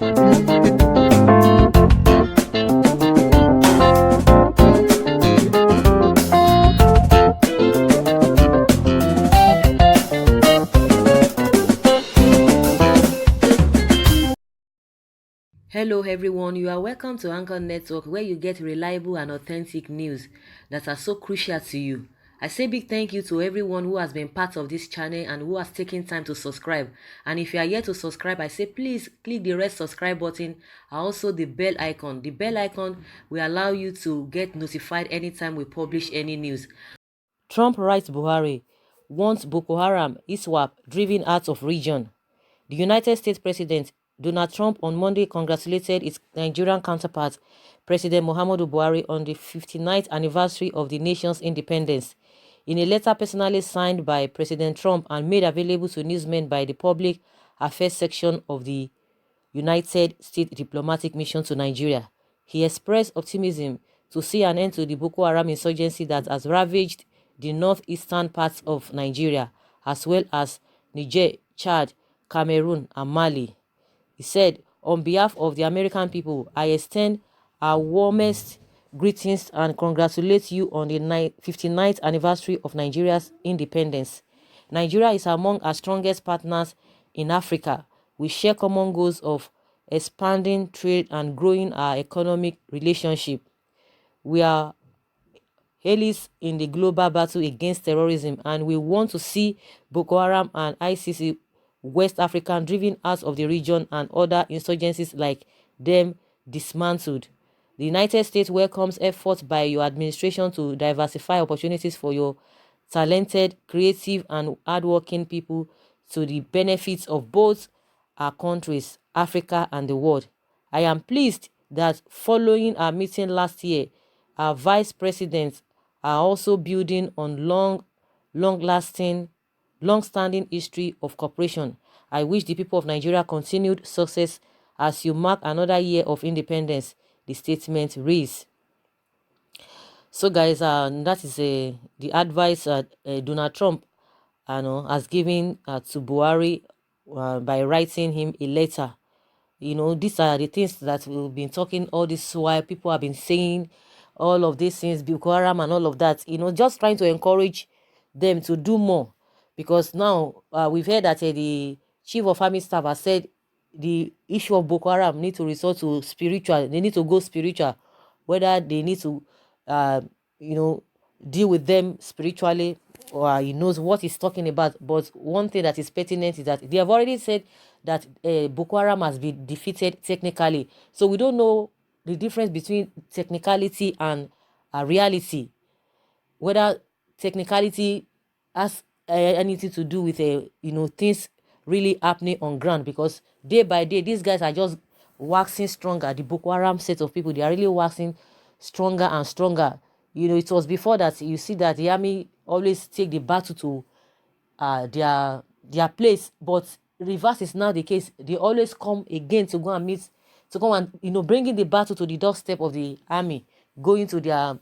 Hello, everyone. You are welcome to Anchor Network, where you get reliable and authentic news that are so crucial to you. I say big thank you to everyone who has been part of this channel and who has taken time to subscribe. And if you are yet to subscribe, I say please click the red subscribe button and also the bell icon. The bell icon will allow you to get notified anytime we publish any news. Trump writes Buhari wants Boko Haram, ISWAP, driven out of region. The United States President Donald Trump on Monday congratulated its Nigerian counterpart, President Muhammadu Buhari, on the 59th anniversary of the nation's independence. In a letter personally signed by President Trump and made available to newsmen by the Public Affairs section of the United States diplomatic mission to Nigeria, he expressed optimism to see an end to the Boko Haram insurgency that has ravaged the northeastern parts of Nigeria, as well as Niger, Chad, Cameroon, and Mali. He said, on behalf of the American people, I extend our warmest greetings and congratulate you on the 59th anniversary of Nigeria's independence. Nigeria is among our strongest partners in Africa. We share common goals of expanding trade and growing our economic relationship. We are allies in the global battle against terrorism, and we want to see Boko Haram and ICC West African driven out of the region and other insurgencies like them dismantled. The United States welcomes efforts by your administration to diversify opportunities for your talented, creative, and hardworking people to the benefits of both our countries, Africa, and the world. I am pleased that following our meeting last year, our vice presidents are also building on long-lasting, long-standing history of cooperation. I wish the people of Nigeria continued success as you mark another year of independence, the statement reads. So, guys, that is the advice Donald Trump has given to Buhari by writing him a letter. These are the things that we've been talking all this while. People have been saying all of these things, Boko Haram and all of that, just trying to encourage them to do more. Because now we've heard that the chief of army staff has said the issue of Boko Haram need to resort to spiritual. They need to go spiritual, whether they need to, uh, you know, deal with them spiritually, or he knows what he's talking about. But one thing that is pertinent is that they have already said that Boko Haram has been defeated technically. So we don't know the difference between technicality and reality, whether technicality has anything to do with things really happening on ground, because day by day these guys are just waxing stronger. The Boko Haram set of people, they are really waxing stronger and stronger. It was before that you see that the army always take the battle to their place, but reverse is now the case. They always come again to go and meet, to come and bringing the battle to the doorstep of the army, going to their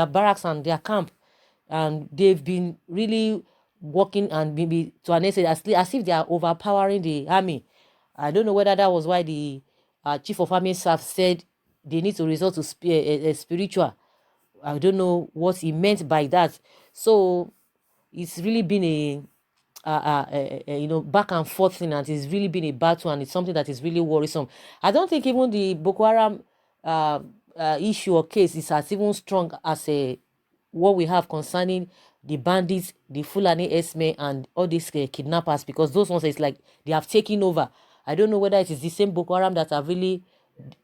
barracks and their camp. And they've been really working, and maybe to an extent as if they are overpowering the army. I don't know whether that was why the chief of army staff said they need to resort to spiritual. I don't know what he meant by that. So it's really been back and forth thing, and it's really been a battle, and it's something that is really worrisome. I don't think even the Boko Haram issue or case is as even strong as what we have concerning the bandits, the Fulani Esme, and all these kidnappers, because those ones, it's like they have taken over. I don't know whether it is the same Boko Haram that have really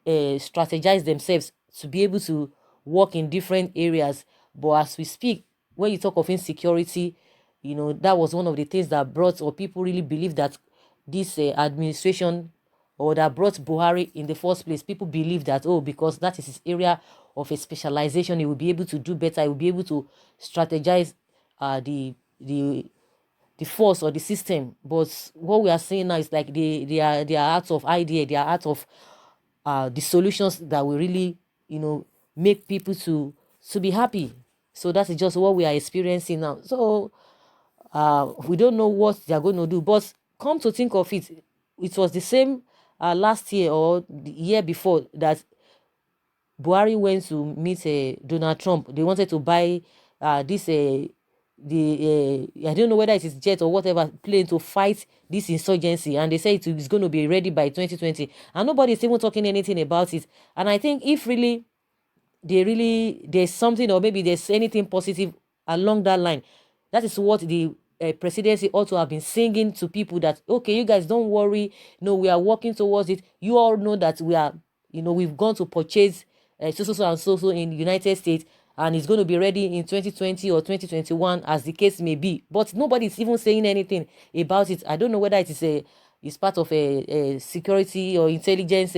strategized themselves to be able to work in different areas. But as we speak, when you talk of insecurity, that was one of the things that brought, or people really believe that this administration, or that brought Buhari in the first place. People believe that, oh, because that is his area of a specialization, he will be able to do better, he will be able to strategize the force or the system. But what we are seeing now is like they are out of idea, they are out of the solutions that will really make people to be happy. So that is just what we are experiencing now. So we don't know what they are going to do. But come to think of it, it was the same last year or the year before that Buhari went to meet Donald Trump. They wanted to buy this I don't know whether it is jet or whatever plane to fight this insurgency, and they say it is going to be ready by 2020, and nobody is even talking anything about it. And I think if really there's something, or maybe there's anything positive along that line, that is what the presidency ought to have been singing to people, that okay, you guys don't worry, no, we are working towards it. You all know that we are, we've gone to purchase so in the United States, and it's going to be ready in 2020 or 2021, as the case may be. But nobody is even saying anything about it. I don't know whether it is it's part of a security or intelligence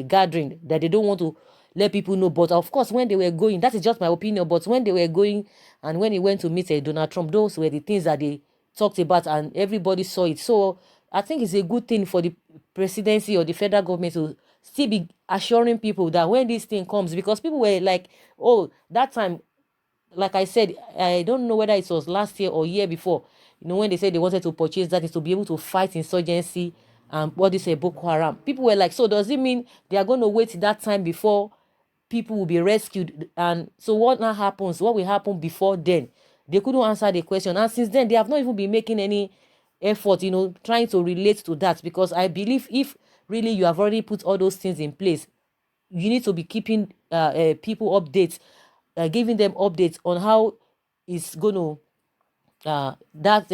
gathering, that they don't want to let people know. But of course, when they were going, that is just my opinion, but when they were going and when he went to meet Donald Trump, those were the things that they talked about, and everybody saw it. So I think it's a good thing for the presidency or the federal government to still be assuring people that when this thing comes, because people were like, oh, that time, like I said, I don't know whether it was last year or year before, when they said they wanted to purchase that is to be able to fight insurgency and what is a Boko Haram. People were like, so does it mean they are going to wait that time before people will be rescued? And so what now happens? What will happen before then? They couldn't answer the question. And since then, they have not even been making any effort, trying to relate to that. Because I believe if really you have already put all those things in place, you need to be keeping people updates, giving them updates on how it's going to that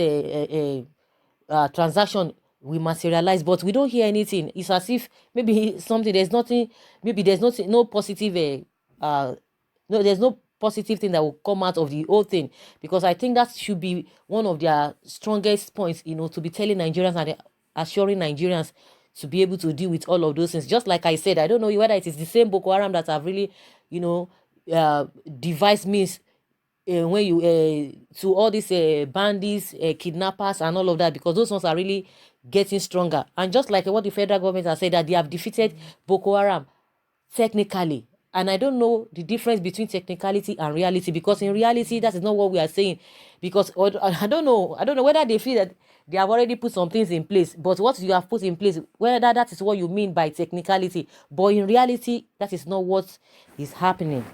transaction will materialize. But we don't hear anything. It's as if maybe something, there's nothing, maybe there's nothing, no positive no, there's no positive thing that will come out of the whole thing. Because I think that should be one of their strongest points, to be telling Nigerians and assuring Nigerians to be able to deal with all of those things. Just like I said, I don't know whether it is the same Boko Haram that have really, devised means when you to all these bandits, kidnappers, and all of that, because those ones are really getting stronger. And just like what the federal government has said, that they have defeated Boko Haram technically. And I don't know the difference between technicality and reality, because in reality, that is not what we are saying. Because I don't know whether they feel that they have already put some things in place, but what you have put in place, whether that is what you mean by technicality, but in reality, that is not what is happening.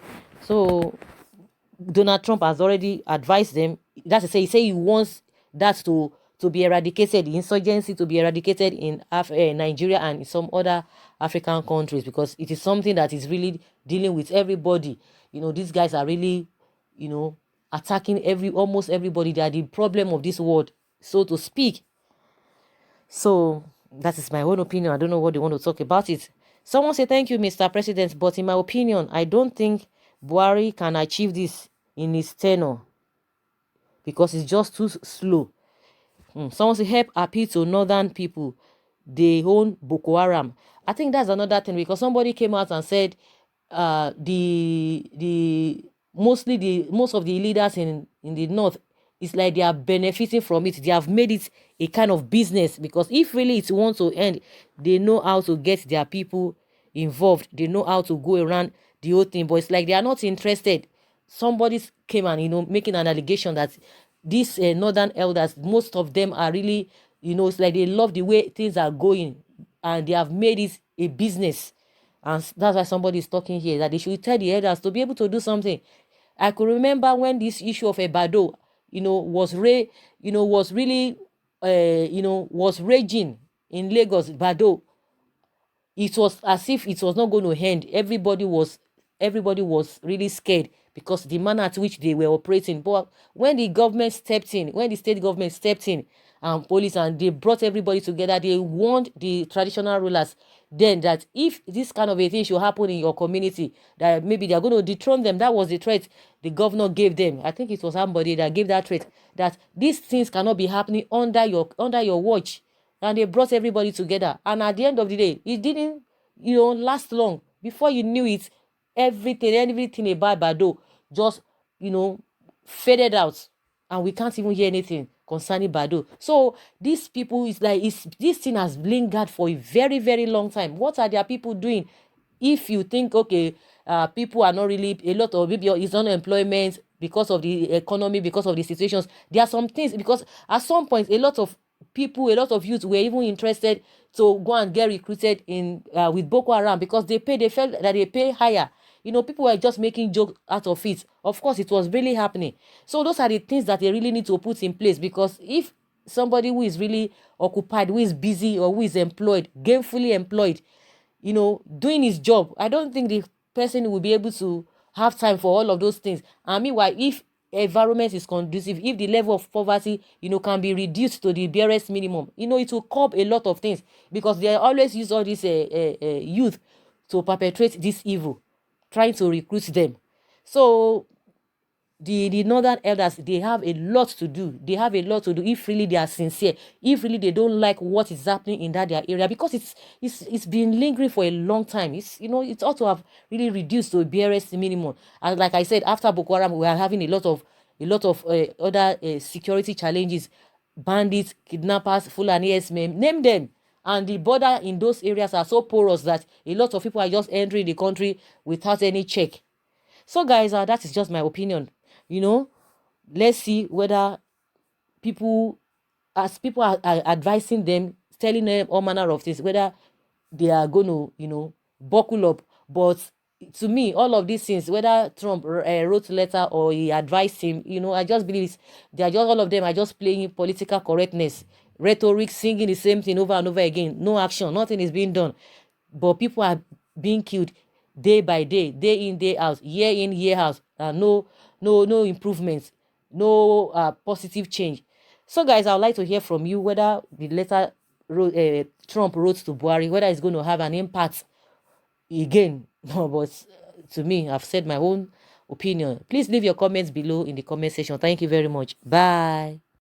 So Donald Trump has already advised them. That's to say, he wants that to be eradicated, the insurgency to be eradicated in Nigeria and in some other African countries, because it is something that is really dealing with everybody. These guys are really, attacking almost everybody. They are the problem of this world, so to speak. So that is my own opinion. I don't know what they want to talk about it. Someone say, thank you, Mr. President, but in my opinion, I don't think Buhari can achieve this in his tenure, because it's just too slow. Someone say, help appeal to northern people, they own Boko Haram. I think that's another thing, because somebody came out and said most of the leaders in the north, it's like they are benefiting from it. They have made it a kind of business, because if really it wants to end, they know how to get their people involved. They know how to go around the whole thing, but it's like they are not interested. Somebody came and making an allegation that these northern elders, most of them are really, it's like they love the way things are going, and they have made it a business. And that's why somebody is talking here, that they should tell the elders to be able to do something. I could remember when this issue of a Bado, was really was raging in Lagos. Bado, it was as if it was not going to end. Everybody was really scared, because the manner at which they were operating. But when the government stepped in, when the state government stepped in, and police, and they brought everybody together, they warned the traditional rulers then that if this kind of a thing should happen in your community, that maybe they are going to dethrone them. That was the threat the governor gave them. I think it was somebody that gave that threat, that these things cannot be happening under your watch. And they brought everybody together, and at the end of the day, it didn't last long. Before you knew it, everything about Bado just faded out, and we can't even hear anything concerning Bado. So these people, this thing has lingered for a very, very long time. What are their people doing? If you think, okay, people are not really, a lot of, maybe it's unemployment because of the economy, because of the situations, there are some things, because at some point a lot of people, a lot of youth were even interested to go and get recruited in with Boko Haram because they felt that they pay higher. People were just making jokes out of it. Of course, it was really happening. So those are the things that they really need to put in place, because if somebody who is really occupied, who is busy, or who is employed, gainfully employed, doing his job, I don't think the person will be able to have time for all of those things. And meanwhile, if environment is conducive, if the level of poverty, can be reduced to the barest minimum, it will curb a lot of things, because they always use all this youth to perpetrate this evil, trying to recruit them. So the northern elders, they have a lot to do. They have a lot to do if really they are sincere, if really they don't like what is happening in their area, because it's been lingering for a long time. It ought to have really reduced to a barest minimum. And like I said, after Boko Haram, we are having a lot of other security challenges: bandits, kidnappers, Fulani men, name them. And the border in those areas are so porous that a lot of people are just entering the country without any check. So guys, that is just my opinion. Let's see whether people, as people are advising them, telling them all manner of things, whether they are going to, buckle up. But to me, all of these things, whether Trump wrote a letter or he advised him, I just believe they are just, all of them are just playing political correctness, rhetoric, singing the same thing over and over again. No action, nothing is being done. But people are being killed day by day in, day out, year in, year out. No improvements, no positive change. So guys, I would like to hear from you whether the letter Trump wrote to Buhari, whether it's going to have an impact again. But to me, I've said my own opinion. Please leave your comments below in the comment section. Thank you very much. Bye.